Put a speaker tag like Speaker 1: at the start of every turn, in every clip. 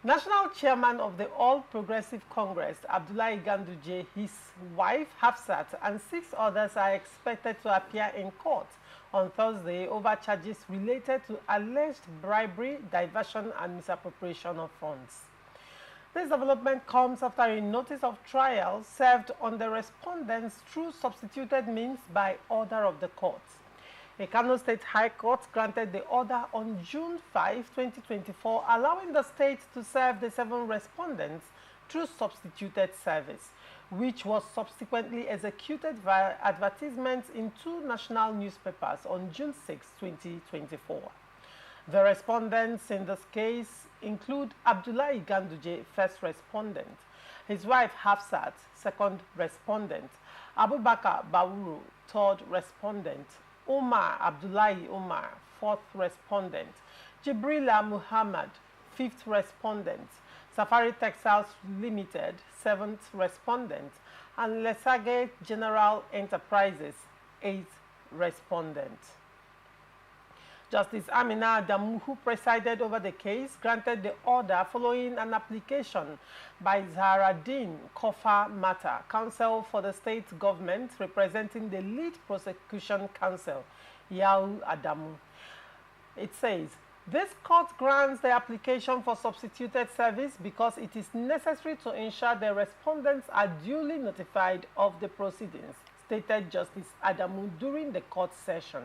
Speaker 1: National Chairman of the All Progressive Congress, Abdullahi Ganduje, his wife Hafsat, and 6 others are expected to appear in court on Thursday over charges related to alleged bribery, diversion, and misappropriation of funds. This development comes after a notice of trial served on the respondents through substituted means by order of the court. The Kano State High Court granted the order on June 5, 2024, allowing the state to serve the 7 respondents through substituted service, which was subsequently executed via advertisements in 2 national newspapers on June 6, 2024. The respondents in this case include Abdullahi Ganduje, first respondent, his wife Hafsat, second respondent, Abubakar Bawuru, third respondent, Umar Abdullahi Umar, 4th respondent, Jibrila Muhammad, 5th respondent, Safari Textiles Limited, 7th respondent, and Lesage General Enterprises, 8th respondent. Justice Amina Adamu, who presided over the case, granted the order following an application by Zaharaddin Kofa Mata, counsel for the state government representing the lead prosecution counsel, Yau Adamu. It says, this court grants the application for substituted service because it is necessary to ensure the respondents are duly notified of the proceedings, stated Justice Adamu during the court session.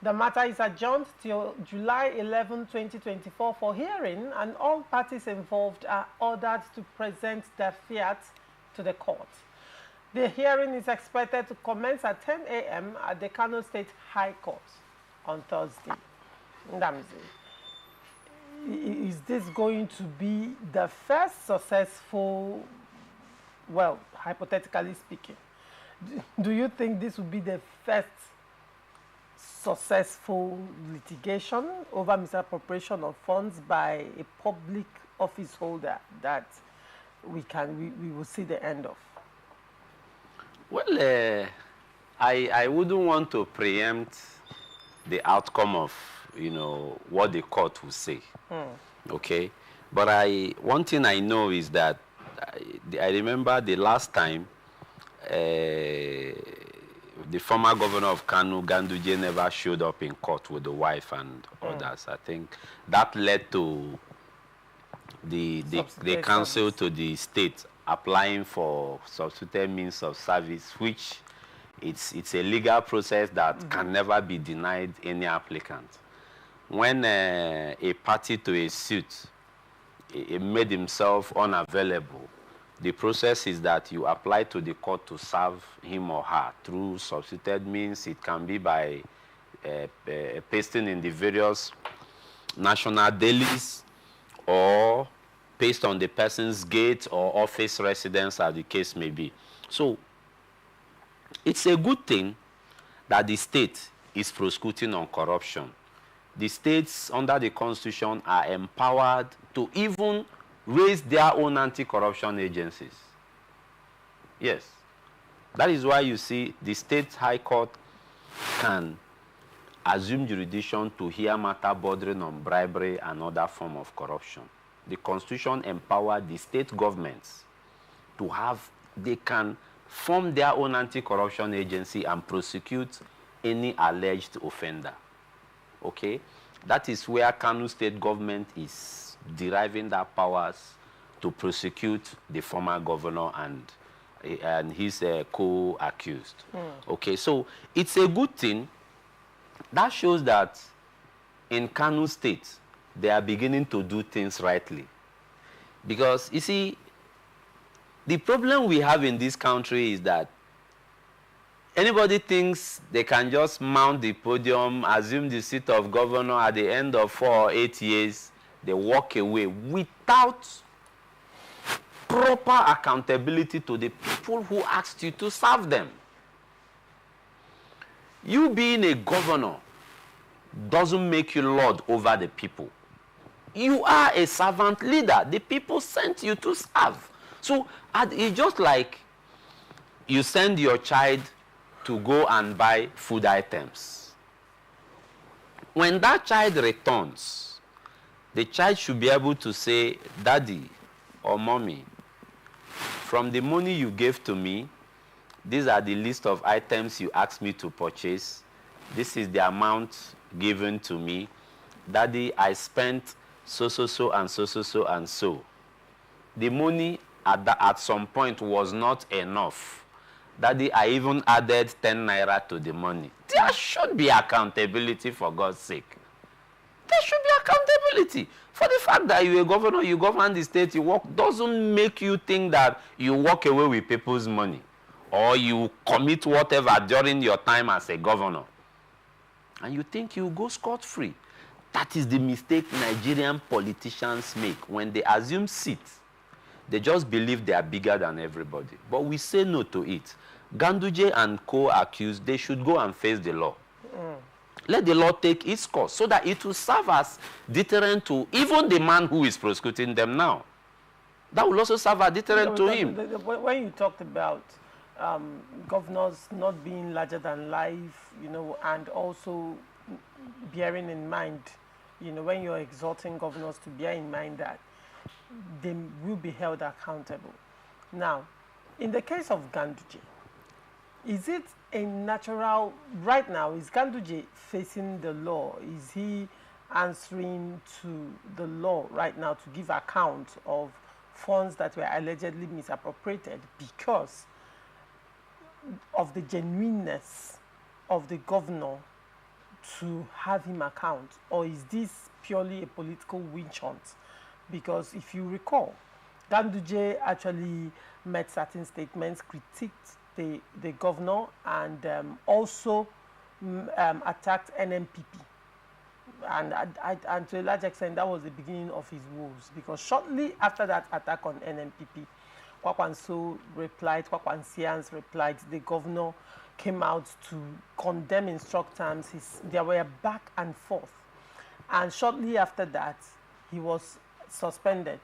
Speaker 1: The matter is adjourned till July 11, 2024 for hearing, and all parties involved are ordered to present their fiat to the court. The hearing is expected to commence at 10 a.m. at the Kano State High Court on Thursday. Ndamzi, is this going to be the first successful, well, hypothetically speaking, do you think this will be the first successful litigation over misappropriation of funds by a public office holder that we will see the end of?
Speaker 2: Well, I wouldn't want to preempt the outcome of, what the court will say. Okay? But one thing I know is that I remember the last time the former governor of Kano, Ganduje, never showed up in court with the wife and others. I think that led to the council to the state applying for substituted means of service, which it's a legal process that can never be denied any applicant. When a party to a suit made himself unavailable, the process is that you apply to the court to serve him or her through substituted means. It can be by pasting in the various national dailies or paste on the person's gate or office residence, as the case may be. So it's a good thing that the state is prosecuting on corruption. The states under the Constitution are empowered to even raise their own anti-corruption agencies. Yes. That is why you see the state high court can assume jurisdiction to hear matter bordering on bribery and other form of corruption. The Constitution empowers the state governments to they can form their own anti-corruption agency and prosecute any alleged offender. Okay? That is where Kano state government is deriving their powers to prosecute the former governor and his co-accused. Okay, so it's a good thing. That shows that in Kano State, they are beginning to do things rightly. Because, you see, the problem we have in this country is that anybody thinks they can just mount the podium, assume the seat of governor at the end of 4 or 8 years, they walk away without proper accountability to the people who asked you to serve them. You being a governor doesn't make you lord over the people. You are a servant leader. The people sent you to serve. So it's just like you send your child to go and buy food items. When that child returns, The child should be able to say, Daddy or Mommy, from the money you gave to me, these are the list of items you asked me to purchase. This is the amount given to me. Daddy, I spent so, and so, and so. The money at some point was not enough. Daddy, I even added 10 naira to the money. There should be accountability, for God's sake. There should be accountability. For the fact that you're a governor, you govern the state, you work, doesn't make you think that you walk away with people's money or you commit whatever during your time as a governor. And you think you go scot-free. That is the mistake Nigerian politicians make. When they assume seats, they just believe they are bigger than everybody. But we say no to it. Ganduje and co-accused, they should go and face the law. Let the law take its course so that it will serve as deterrent to even the man who is prosecuting them now. That will also serve as deterrent to him.
Speaker 1: When you talked about governors not being larger than life, and also bearing in mind, when you're exhorting governors to bear in mind that they will be held accountable. Now, in the case of Ganduje, is it a natural, right now, is Ganduje facing the law? Is he answering to the law right now to give account of funds that were allegedly misappropriated because of the genuineness of the governor to have him account? Or is this purely a political witch hunt? Because if you recall, Ganduje actually made certain statements, critiqued the governor, and also attacked NNPP. And to a large extent, that was the beginning of his woes, because shortly after that attack on NNPP, Kwakwanso replied, Kwakwansians replied, the governor came out to condemn in strong terms. There were back and forth. And shortly after that, he was suspended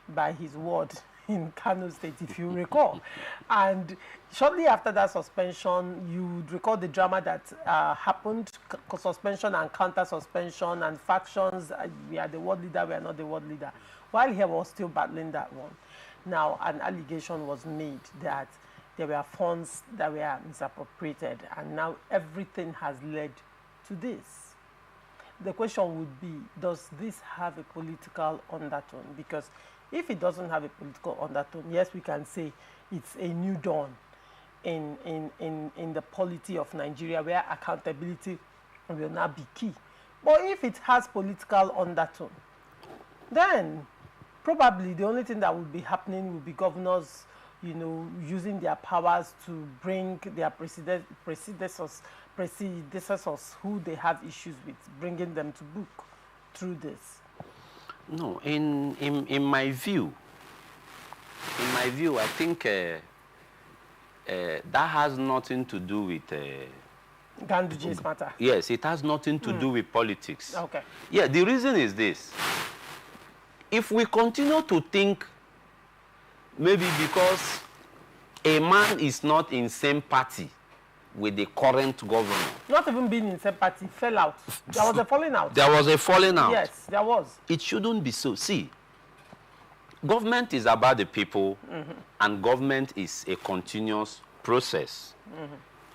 Speaker 1: by his ward in Kano State, if you recall. And shortly after that suspension, you recall the drama that happened, suspension and counter-suspension and factions. We are the world leader, we are not the world leader. While he was still battling that one. Now, an allegation was made that there were funds that were misappropriated, and now everything has led to this. The question would be, does this have a political undertone? Because if it doesn't have a political undertone, yes, we can say it's a new dawn in the polity of Nigeria, where accountability will now be key. But if it has political undertone, then probably the only thing that will be happening will be governors, using their powers to bring their predecessors who they have issues with, bringing them to book through this.
Speaker 2: No, in my view, I think that has nothing to do with
Speaker 1: Ganduje's matter.
Speaker 2: Yes, it has nothing to do with politics.
Speaker 1: Okay.
Speaker 2: Yeah, the reason is this. If we continue to think maybe because a man is not in same party with the current governor.
Speaker 1: Not even being in same party, fell out. There was a falling out.
Speaker 2: There was a falling out.
Speaker 1: Yes, there was.
Speaker 2: It shouldn't be so. See, government is about the people, and government is a continuous process.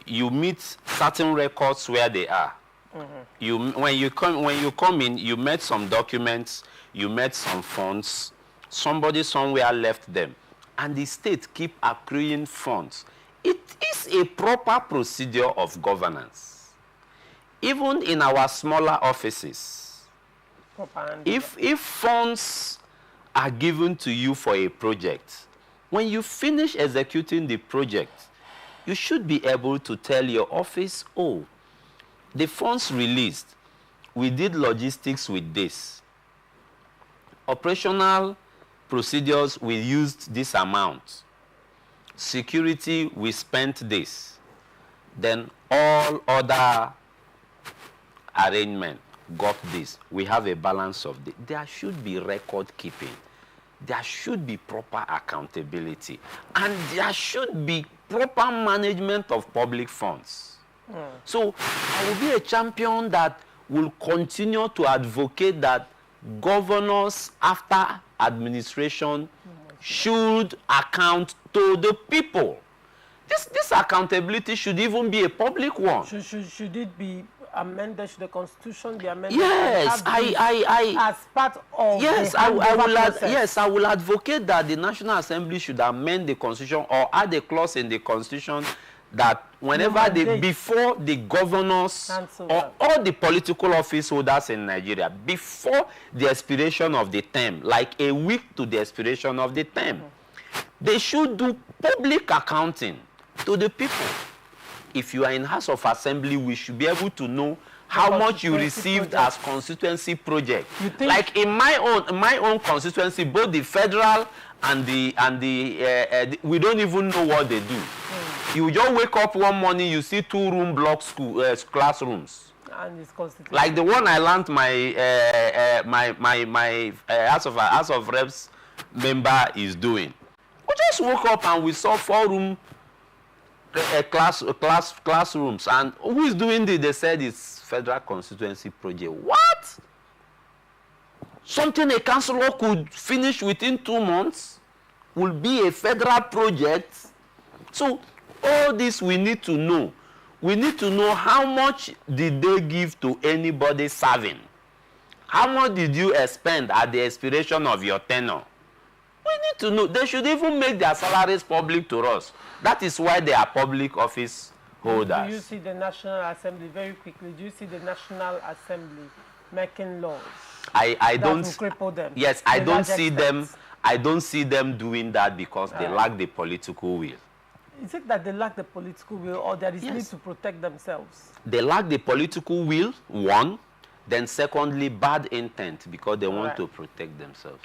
Speaker 2: You meet certain records where they are. When you come in, you met some documents, you met some funds, somebody somewhere left them, and the state keep accruing funds. It is a proper procedure of governance. Even in our smaller offices, if funds are given to you for a project, when you finish executing the project, you should be able to tell your office, oh, the funds released, we did logistics with this. Operational procedures, we used this amount. Security, we spent this. Then all other arrangement got this. We have a balance of this. There should be record keeping. There should be proper accountability. And there should be proper management of public funds. So I will be a champion that will continue to advocate that governors after administration should account to the people. This accountability should even be a public one.
Speaker 1: Should it be amended? Should the Constitution be amended?
Speaker 2: Yes,
Speaker 1: as part of
Speaker 2: yes,
Speaker 1: the
Speaker 2: I will advocate that the National Assembly should amend the Constitution or add a clause in the Constitution that whenever before the governors or all the political office holders in Nigeria, before the expiration of the term, like a week to the expiration of the term, they should do public accounting to the people. If you are in House of Assembly, we should be able to know how much you received as constituency project. Like in my own constituency, both the federal and the we don't even know what they do. You just wake up one morning, you see 2-room block school classrooms.
Speaker 1: And it's constitutional.
Speaker 2: Like the one I learned my House of Reps member is doing. We just woke up and we saw 4-room classrooms, and who is doing this? They said it's federal constituency project. What? Something a councillor could finish within 2 months will be a federal project. So all this we need to know. We need to know how much did they give to anybody serving. How much did you expend at the expiration of your tenure? We need to know. They should even make their salaries public to us. That is why they are public office holders.
Speaker 1: Do you see the National Assembly, very quickly, do you see the National Assembly making laws
Speaker 2: I don't
Speaker 1: will cripple them?
Speaker 2: Yes, I don't see them. I don't see them doing that because they lack the political will.
Speaker 1: Is it that they lack the political will, or there is need to protect themselves?
Speaker 2: They lack the political will, one. Then secondly, bad intent because they want to protect themselves.